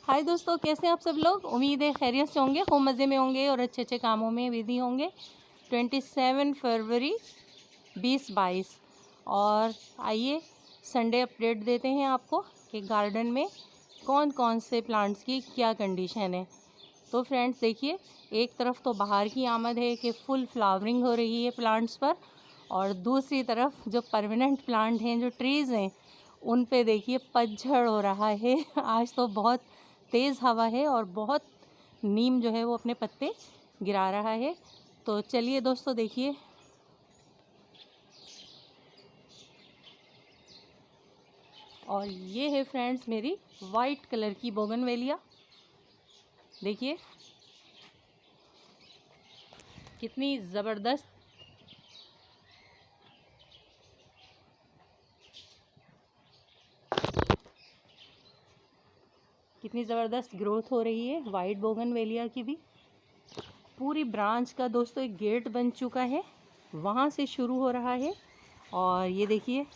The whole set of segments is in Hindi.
हाय दोस्तों, कैसे हैं आप सब लोग। उम्मीद है खैरियत से होंगे, खूब मज़े में होंगे और अच्छे अच्छे कामों में बिजी होंगे। 27 फरवरी 2022 और आइए संडे अपडेट देते हैं आपको कि गार्डन में कौन कौन से प्लांट्स की क्या कंडीशन है। तो फ्रेंड्स देखिए, एक तरफ तो बाहर की आमद है कि फुल फ्लावरिंग हो रही है प्लांट्स पर, और दूसरी तरफ जो परमानेंट प्लांट हैं, जो ट्रीज़ हैं, उन पे देखिए पतझड़ हो रहा है। आज तो बहुत तेज़ हवा है और बहुत नीम जो है वो अपने पत्ते गिरा रहा है। तो चलिए दोस्तों देखिए, और ये है फ्रेंड्स मेरी वाइट कलर की बोगनवेलिया। देखिए कितनी ज़बरदस्त ग्रोथ हो रही है वाइट बोगनवेलिया की भी। पूरी ब्रांच का दोस्तों एक गेट बन चुका है, वहाँ से शुरू हो रहा है। और ये देखिए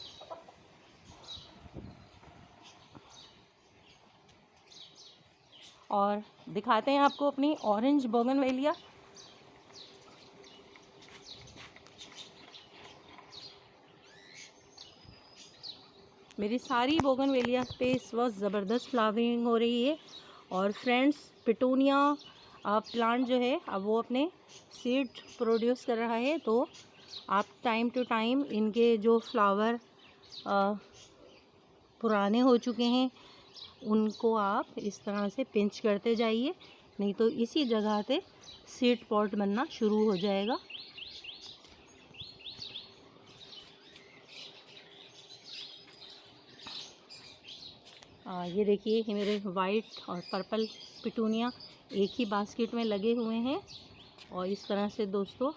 और दिखाते हैं आपको अपनी ऑरेंज बोगनवेलिया। मेरी सारी बोगनवेलिया पे इस वक्त ज़बरदस्त फ्लावरिंग हो रही है। और फ्रेंड्स पिटूनिया प्लांट जो है अब वो अपने सीड प्रोड्यूस कर रहा है, तो आप टाइम टू टाइम इनके जो फ्लावर पुराने हो चुके हैं उनको आप इस तरह से पिंच करते जाइए, नहीं तो इसी जगह पे सीड पॉट बनना शुरू हो जाएगा। ये देखिए, ये मेरे वाइट और पर्पल पिटूनिया एक ही बास्केट में लगे हुए हैं। और इस तरह से दोस्तों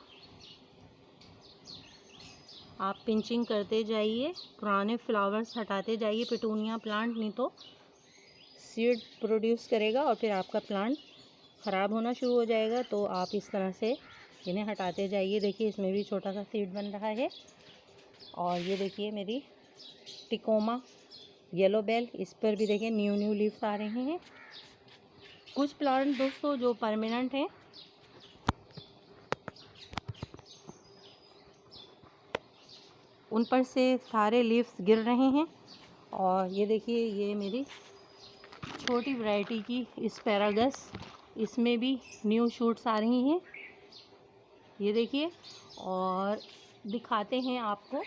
आप पिंचिंग करते जाइए, पुराने फ्लावर्स हटाते जाइए पिटूनिया प्लांट, नहीं तो सीड प्रोड्यूस करेगा और फिर आपका प्लांट ख़राब होना शुरू हो जाएगा। तो आप इस तरह से इन्हें हटाते जाइए। देखिए इसमें भी छोटा सा सीड बन रहा है। और ये देखिए मेरी टिकोमा येलो बेल, इस पर भी देखिए न्यू लीव्स आ रहे हैं। कुछ प्लांट दोस्तों जो परमानेंट हैं उन पर से सारे लीव्स गिर रहे हैं। और ये देखिए, ये मेरी छोटी वैरायटी की एस्पैरागस, इसमें भी न्यू शूट्स आ रही हैं। ये देखिए, और दिखाते हैं आपको,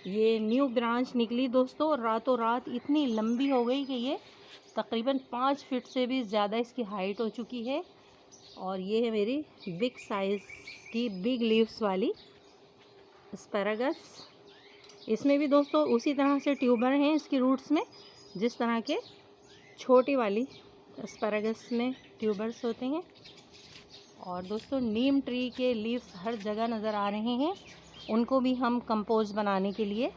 ये न्यू ब्रांच निकली दोस्तों, रातों रात इतनी लंबी हो गई कि ये तकरीबन 5 फीट से भी ज़्यादा इसकी हाइट हो चुकी है। और ये है मेरी बिग साइज़ की बिग लीव्स वाली एस्पैरागस। इसमें भी दोस्तों उसी तरह से ट्यूबर हैं इसकी रूट्स में, जिस तरह के छोटी वाली एस्पैरागस में ट्यूबर्स होते हैं। और दोस्तों नीम ट्री के लीव्स हर जगह नज़र आ रहे हैं, उनको भी हम कंपोस्ट बनाने के लिए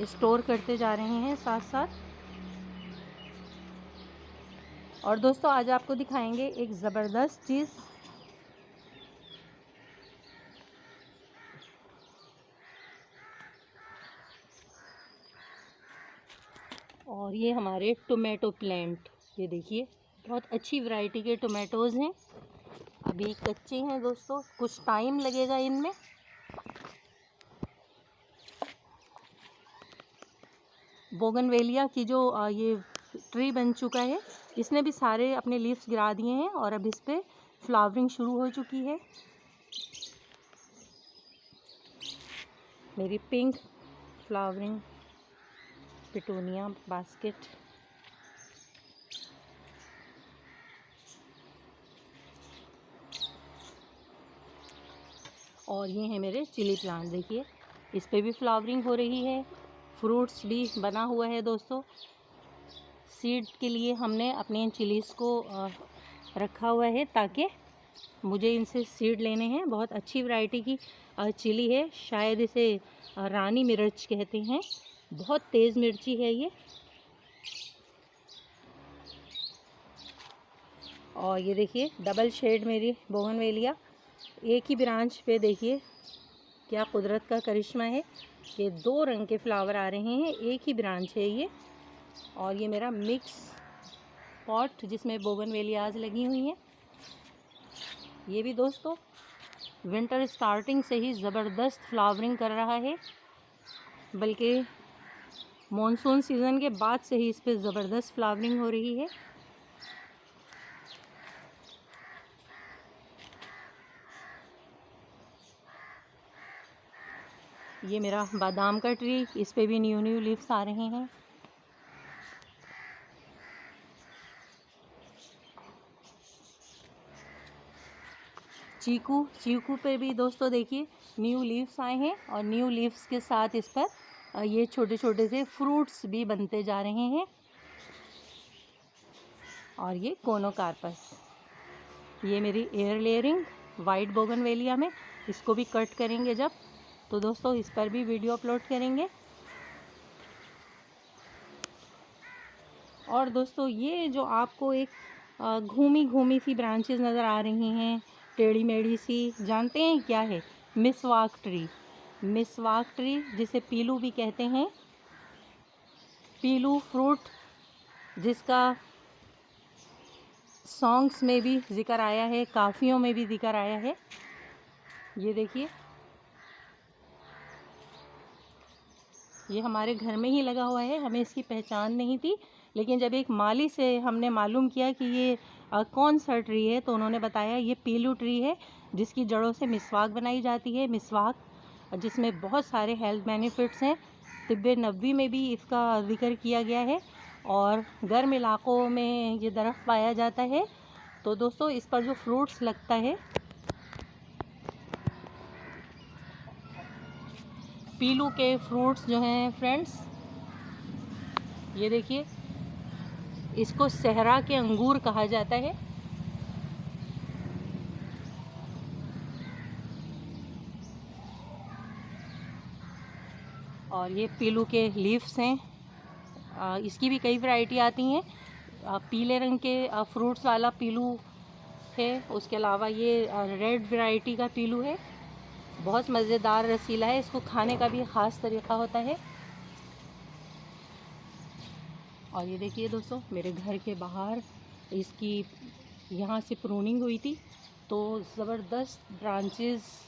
स्टोर करते जा रहे हैं साथ साथ। और दोस्तों आज आपको दिखाएंगे एक ज़बरदस्त चीज़। और ये हमारे टोमेटो प्लांट, ये देखिए बहुत अच्छी वैरायटी के टोमेटोज़ हैं, अभी कच्चे हैं दोस्तों, कुछ टाइम लगेगा इनमें। बोगनवेलिया की जो ये ट्री बन चुका है, इसने भी सारे अपने लीव्स गिरा दिए हैं और अब इस पर फ्लावरिंग शुरू हो चुकी है। मेरी पिंक फ्लावरिंग पिटूनिया बास्केट। और ये है मेरे चिली प्लांट, देखिए इस पे भी फ्लावरिंग हो रही है, फ्रूट्स भी बना हुआ है दोस्तों। सीड के लिए हमने अपने इन चिलीज़ को रखा हुआ है ताकि मुझे इनसे सीड लेने हैं। बहुत अच्छी वैरायटी की चिली है, शायद इसे रानी मिर्च कहते हैं, बहुत तेज़ मिर्ची है ये। और ये देखिए डबल शेड मेरी बोगनवेलिया, एक ही ब्रांच पे देखिए क्या कुदरत का करिश्मा है कि 2 रंग के फ्लावर आ रहे हैं, एक ही ब्रांच है ये। और ये मेरा मिक्स पॉट जिसमें बोगनवेलियाज लगी हुई हैं। ये भी दोस्तों विंटर स्टार्टिंग से ही ज़बरदस्त फ्लावरिंग कर रहा है, बल्कि मॉनसून सीज़न के बाद से ही इस पर ज़बरदस्त फ्लावरिंग हो रही है। ये मेरा बादाम का ट्री, इस पे भी न्यू न्यू लीव्स आ रहे हैं। चीकू पे भी दोस्तों देखिए न्यू लीव्स आए हैं, और न्यू लीव्स के साथ इस पर ये छोटे छोटे से फ्रूट्स भी बनते जा रहे हैं। और ये कोनोकार्पस, ये मेरी एयर लेयरिंग वाइट बोगनवेलिया में, इसको भी कट करेंगे जब, तो दोस्तों इस पर भी वीडियो अपलोड करेंगे। और दोस्तों ये जो आपको एक घूमी घूमी सी ब्रांचेस नज़र आ रही हैं, टेढ़ी मेढ़ी सी, जानते हैं क्या है? मिसवाक ट्री जिसे पीलू भी कहते हैं। पीलू फ्रूट जिसका सॉन्ग्स में भी जिक्र आया है, काफ़ियों में भी जिक्र आया है। ये देखिए, ये हमारे घर में ही लगा हुआ है, हमें इसकी पहचान नहीं थी, लेकिन जब एक माली से हमने मालूम किया कि ये कौन सा ट्री है, तो उन्होंने बताया ये पीलू ट्री है जिसकी जड़ों से मिसवाक बनाई जाती है। मिसवाक जिसमें बहुत सारे हेल्थ बेनिफिट्स हैं, तिब्बे नबवी में भी इसका जिक्र किया गया है, और गर्म इलाक़ों में ये दरख्त पाया जाता है। तो दोस्तों इस पर जो फ्रूट्स लगता है, पीलू के फ्रूट्स जो हैं फ्रेंड्स, ये देखिए, इसको सहरा के अंगूर कहा जाता है। और ये पीलू के लीव्स हैं, इसकी भी कई वैरायटी आती हैं। पीले रंग के फ्रूट्स वाला पीलू है, उसके अलावा ये रेड वैरायटी का पीलू है, बहुत मज़ेदार रसीला है, इसको खाने का भी ख़ास तरीक़ा होता है। और ये देखिए दोस्तों, मेरे घर के बाहर इसकी यहाँ से प्रूनिंग हुई थी, तो ज़बरदस्त ब्रांचेस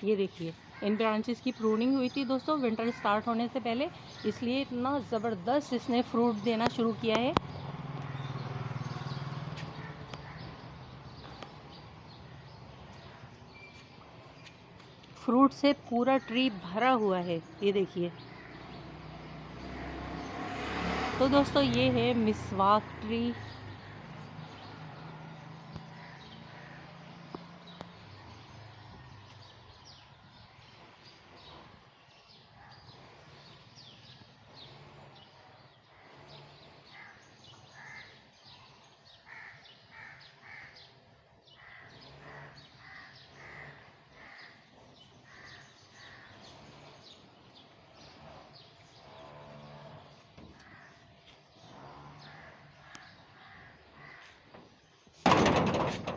ये देखिए, इन ब्रांचेस की प्रूनिंग हुई थी दोस्तों विंटर स्टार्ट होने से पहले, इसलिए इतना ज़बरदस्त इसने फ्रूट देना शुरू किया है। फ्रूट से पूरा ट्री भरा हुआ है, ये देखिए। तो दोस्तों ये है मिसवाक ट्री।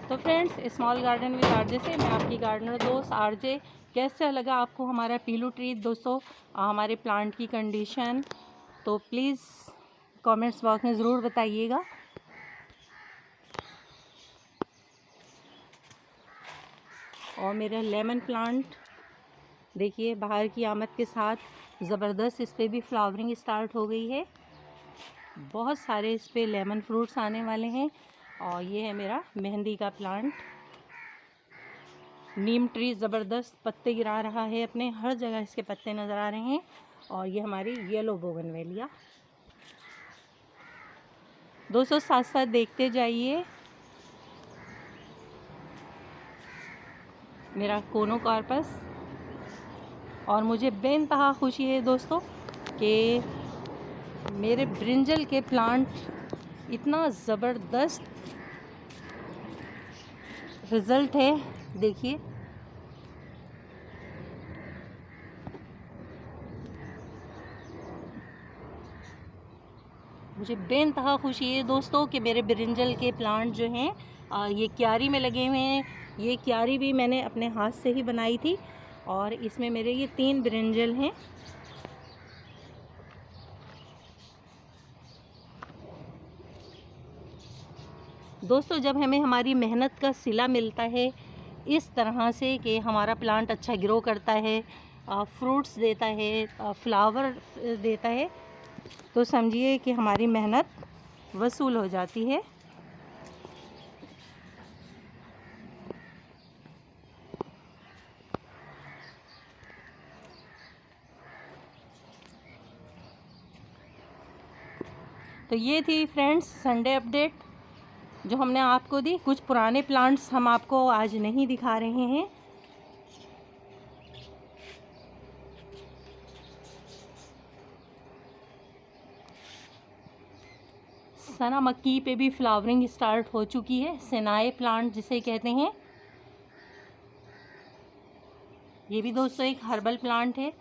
तो friends, small garden with RJ से मैं आपकी गार्डनर दोस्त आरजे। कैसा लगा आपको हमारा पीलू ट्री दोस्तों, हमारे प्लांट की कंडीशन, तो प्लीज़ कमेंट्स बॉक्स में ज़रूर बताइएगा। और मेरा लेमन प्लांट देखिए, बाहर की आमद के साथ ज़बरदस्त इस पर भी फ्लावरिंग स्टार्ट हो गई है, बहुत सारे इस पर लेमन फ्रूट्स आने वाले हैं। और ये है मेरा मेहंदी का प्लांट। नीम ट्री ज़बरदस्त पत्ते गिरा रहा है अपने, हर जगह इसके पत्ते नज़र आ रहे हैं। और ये हमारी येलो बोगनवेलिया। दोस्तों साथ साथ देखते जाइए, मेरा कोनोकार्पस। और मुझे बेइंतहा खुशी है दोस्तों कि मेरे ब्रिंजल के प्लांट इतना ज़बरदस्त रिज़ल्ट है, देखिए। मुझे बेइंतहा खुशी है दोस्तों कि मेरे ब्रिंजल के प्लांट जो हैं ये क्यारी में लगे हुए हैं। ये क्यारी भी मैंने अपने हाथ से ही बनाई थी और इसमें मेरे ये 3 ब्रिंजल हैं। दोस्तों जब हमें हमारी मेहनत का सिला मिलता है इस तरह से कि हमारा प्लांट अच्छा ग्रो करता है, फ्रूट्स देता है, फ्लावर देता है, तो समझिए कि हमारी मेहनत वसूल हो जाती है। तो ये थी फ्रेंड्स संडे अपडेट जो हमने आपको दी। कुछ पुराने प्लांट्स हम आपको आज नहीं दिखा रहे हैं। सना मक्की पे भी फ्लावरिंग स्टार्ट हो चुकी है, सेनाए प्लांट जिसे कहते हैं। ये भी दोस्तों एक हर्बल प्लांट है।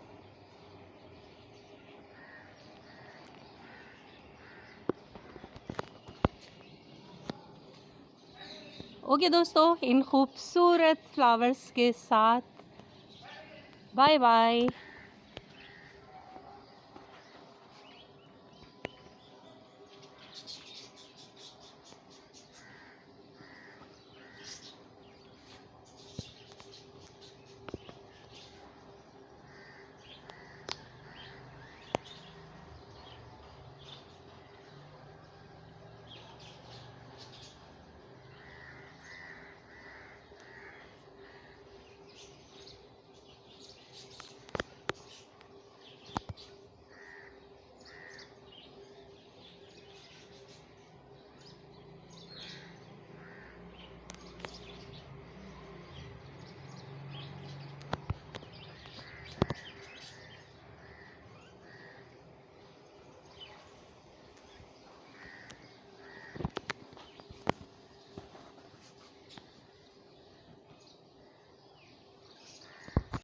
ओके दोस्तों, इन खूबसूरत फ्लावर्स के साथ बाय बाय।